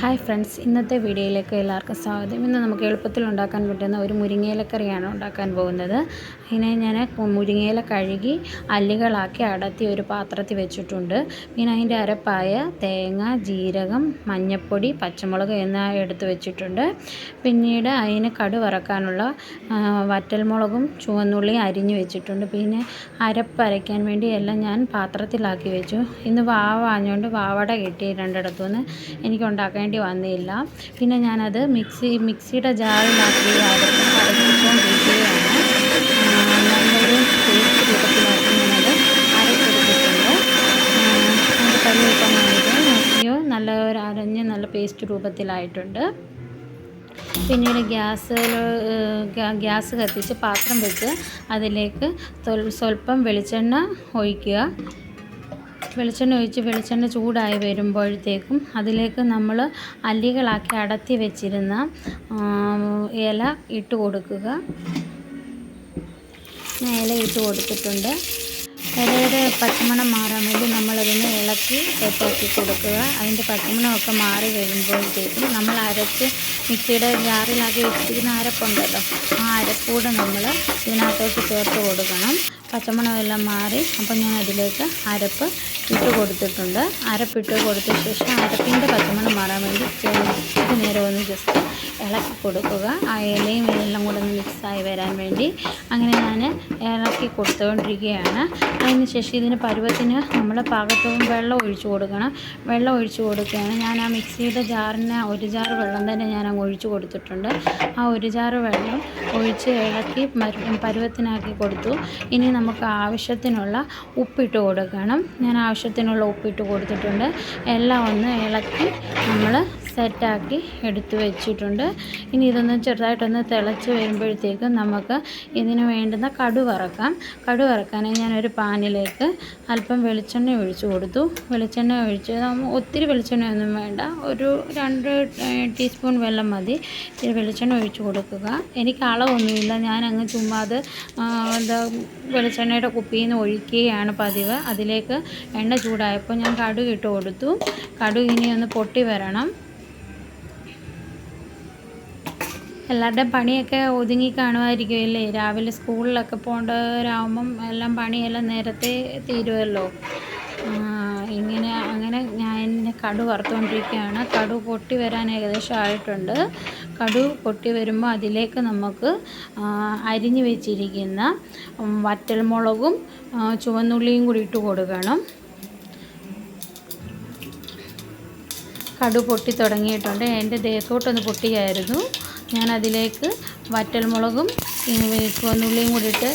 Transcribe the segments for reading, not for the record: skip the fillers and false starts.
Hi friends, ഇന്നത്തെ വീഡിയോയിലേക്ക് എല്ലാവർക്കും സ്വാഗതം. ഇന്ന് നമുക്ക് എളുപ്പത്തിൽ ഉണ്ടാക്കാൻ പറ്റുന്ന ഒരു മുരിങ്ങയിലക്കറിയാണ് ഉണ്ടാക്കാൻ പോകുന്നത്. ഇതിനെ ഞാൻ മുരിങ്ങയില കഴുകി അല്ലികളാക്കി അടർത്തി ഒരു പാത്രത്തിൽ വെച്ചിട്ടുണ്ട്. പിന്നെ അതിൻ്റെ അരപ്പായ തേങ്ങ, ജീരകം, മഞ്ഞൾപ്പൊടി, പച്ചമുളക് എന്നിവ എടുത്ത് വെച്ചിട്ടുണ്ട്. പിന്നീട് അതിന് കടു വറക്കാനുള്ള വറ്റൽമുളകും ചുവന്നുള്ളിയും അരിഞ്ഞ് വെച്ചിട്ടുണ്ട്. പിന്നെ അരപ്പരയ്ക്കാൻ വേണ്ടി എല്ലാം ഞാൻ പാത്രത്തിലാക്കി വെച്ചു. ഇന്ന് വാവ ആഞ്ഞുകൊണ്ട് വാവട കിട്ടി രണ്ടിടത്തുനിന്ന്. എനിക്ക് ഉണ്ടാക്കാൻ വേണ്ടി വന്നില്ല. പിന്നെ ഞാനത് മിക്സിയുടെ ജാറിലാക്കി അരച്ചുകൊണ്ടിരിക്കുകയാണ്. നല്ലൊരു പേസ്റ്റ് രൂപത്തിലാക്കി ഞാനത് അരച്ചെടുത്തിട്ടുണ്ട്. അതിൻ്റെ കറിയൊക്കെ നോക്കിയോ നല്ല ഒരു അരഞ്ഞ് നല്ല പേസ്റ്റ് രൂപത്തിലായിട്ടുണ്ട്. പിന്നീട് ഗ്യാസ് കത്തിച്ച് പാത്രം വെച്ച് അതിലേക്ക് സ്വല്പം വെളിച്ചെണ്ണ ഒഴിക്കുക. വെളിച്ചെണ്ണ ചൂടായി വരുമ്പോഴത്തേക്കും അതിലേക്ക് നമ്മൾ അല്ലികളാക്കി അടർത്തി വെച്ചിരുന്ന ഇല ഇട്ട് കൊടുക്കുക. ഇല ഇട്ട് കൊടുത്തിട്ടുണ്ട്. ഇലയുടെ പച്ചമണം മാറാൻ വേണ്ടി നമ്മളതിനെ ഇളക്കി സെറ്റാക്കി കൊടുക്കുക. അതിൻ്റെ പച്ചമണമൊക്കെ മാറി വരുമ്പോഴത്തേക്കും നമ്മൾ അരച്ച് മിക്സിയുടെ ജാറിലാക്കി വെച്ചിരിക്കുന്ന അരപ്പുണ്ടല്ലോ, ആ അരപ്പൂടെ നമ്മൾ ഇതിനകത്തോട്ട് ചേർത്ത് കൊടുക്കണം. പച്ചമണമെല്ലാം മാറി അപ്പോൾ ഞാൻ അതിലേക്ക് അരപ്പ് ഇട്ട് കൊടുത്തിട്ടുണ്ട്. അരപ്പിട്ട് കൊടുത്ത ശേഷം അരപ്പിൻ്റെ പച്ചമണം മാറാൻ വേണ്ടി നേരം ഒന്ന് ജസ്റ്റ് ഇളക്കി കൊടുക്കുക. ആ ഇലയും എല്ലാം കൂടെ ഒന്ന് മിക്സായി വരാൻ വേണ്ടി അങ്ങനെ ഞാൻ ഇളക്കി കൊടുത്തുകൊണ്ടിരിക്കുകയാണ്. അതിന് ശേഷം ഇതിന് പരുവത്തിന് നമ്മൾ പാകത്തോളം വെള്ളം ഒഴിച്ചു കൊടുക്കണം. വെള്ളം ഒഴിച്ചു കൊടുക്കുകയാണ്. ഞാൻ ആ മിക്സിയുടെ ജാറിന് ഒരു ജാർ വെള്ളം തന്നെ ഞാൻ അങ്ങ് ഒഴിച്ചു കൊടുത്തിട്ടുണ്ട്. ആ ഒരു ജാർ വെള്ളം ഒഴിച്ച് ഇളക്കി പരുവത്തിനാക്കി കൊടുത്തു. ഇനി നമുക്ക് ആവശ്യത്തിനുള്ള ഉപ്പിട്ട് കൊടുക്കണം. ഞാൻ ആവശ്യത്തിനുള്ള ഉപ്പിട്ട് കൊടുത്തിട്ടുണ്ട്. എല്ലാം ഒന്ന് ഇളക്കി നമ്മൾ സെറ്റാക്കി എടുത്തു വെച്ചിട്ടുണ്ട്. ഇനി ഇതൊന്ന് ചെറുതായിട്ടൊന്ന് തിളച്ച് വരുമ്പോഴത്തേക്കും നമുക്ക് ഇതിന് വേണ്ടുന്ന കടു വറക്കാനായി ഞാനൊരു പാനിലേക്ക് അല്പം വെളിച്ചെണ്ണ ഒഴിച്ചു കൊടുത്തു. വെളിച്ചെണ്ണ ഒഴിച്ച് ഒത്തിരി വെളിച്ചെണ്ണയൊന്നും വേണ്ട, ഒരു 2 ടീസ്പൂൺ വെള്ളം മതി. ഇത്തിരി വെളിച്ചെണ്ണ ഒഴിച്ചു കൊടുക്കുക. എനിക്ക് അളവൊന്നുമില്ല, ഞാൻ അങ്ങ് ചുമ്മാ അത് വെളിച്ചെണ്ണയുടെ കുപ്പിയിൽ നിന്ന് ഒഴിക്കുകയാണ് പതിവ്. അതിലേക്ക് എണ്ണ ചൂടായപ്പോൾ ഞാൻ കടുക് ഇട്ട് കൊടുത്തു. കടുക് ഇനി ഒന്ന് പൊട്ടി വരണം. എല്ലാവരുടെയും പണിയൊക്കെ ഒതുങ്ങി കാണുമായിരിക്കുമല്ലേ. രാവിലെ സ്കൂളിലൊക്കെ പോകേണ്ടവരാകുമ്പം എല്ലാം പണിയെല്ലാം നേരത്തെ തീരുമല്ലോ. അങ്ങനെ ഞാൻ കടു വറുത്തുകൊണ്ടിരിക്കുകയാണ്. കടു പൊട്ടി വരാൻ ഏകദേശം ആയിട്ടുണ്ട്. കടു പൊട്ടി വരുമ്പോൾ അതിലേക്ക് നമുക്ക് അരിഞ്ഞു വെച്ചിരിക്കുന്ന വറ്റൽമുളകും ചുവന്നുള്ളിയും കൂടി ഇട്ട് കൊടുക്കണം. കടു പൊട്ടി തുടങ്ങിയിട്ടുണ്ട്. എൻ്റെ ദേഹത്തോട്ടൊന്ന് പൊട്ടിയായിരുന്നു. ഞാൻ അതിലേക്ക് വറ്റൽമുളകും ചുവന്നുള്ളിയും കൂടിയിട്ട്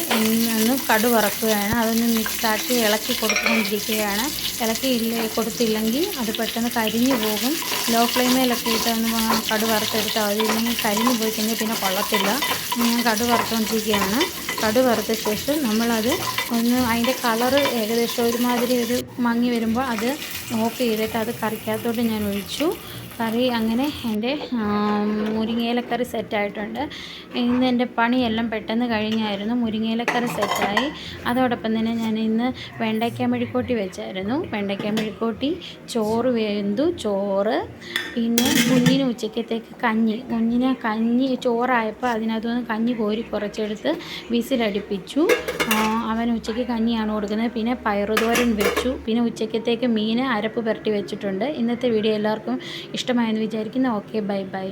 ഒന്ന് കടു വറക്കുകയാണ്. അതൊന്ന് മിക്സാക്കി ഇളക്കി കൊടുത്തുകൊണ്ടിരിക്കുകയാണ്. കൊടുത്തില്ലെങ്കിൽ അത് പെട്ടെന്ന് കരിഞ്ഞു പോകും. ലോ ഫ്ലെയിമിലൊക്കെ ഇട്ട് ഒന്ന് കടു വറുത്തെടുത്താൽ മതി. ഇല്ലെങ്കിൽ കരിഞ്ഞു പോയി കഴിഞ്ഞാൽ പിന്നെ കൊള്ളത്തില്ല. ഞാൻ കടു വറുത്തുകൊണ്ടിരിക്കുകയാണ്. കടു വറുത്ത ശേഷം നമ്മളത് ഒന്ന് അതിൻ്റെ കളറ് ഏകദേശം ഒരുമാതിരി ഒരു മങ്ങി വരുമ്പോൾ അത് ഓഫ് ചെയ്തിട്ട് അത് കറിക്കകത്തോട്ട് ഞാൻ ഒഴിച്ചു. കറി അങ്ങനെ എൻ്റെ മുരിങ്ങയിലക്കറി സെറ്റായിട്ടുണ്ട്. ഇന്ന് എൻ്റെ പണിയെല്ലാം പെട്ടെന്ന് കഴിഞ്ഞായിരുന്നു. മുരിങ്ങയിലക്കറി സെറ്റായി. അതോടൊപ്പം തന്നെ ഞാൻ ഇന്ന് വെണ്ടയ്ക്ക മെഴുക്കുവരട്ടി വെച്ചായിരുന്നു. വെണ്ടയ്ക്ക മെഴുക്കുവരട്ടി, ചോറ് വെന്തു, ചോറ്, പിന്നെ കുഞ്ഞിന് ഉച്ചക്കത്തേക്ക് കഞ്ഞി ചോറായപ്പോൾ അതിനകത്തുനിന്ന് കഞ്ഞി കോരി കുറച്ചെടുത്ത് വിസിലടിപ്പിച്ചു. അവൻ ഉച്ചയ്ക്ക് കഞ്ഞിയാണ് കൊടുക്കുന്നത്. പിന്നെ പയറുതോരൻ വെച്ചു. പിന്നെ ഉച്ചക്കത്തേക്ക് മീൻ അരപ്പ് പുരട്ടി വെച്ചിട്ടുണ്ട്. ഇന്നത്തെ വീഡിയോ എല്ലാവർക്കും ഇഷ്ടമായെന്ന് വിചാരിക്കുന്നു. Okay, by.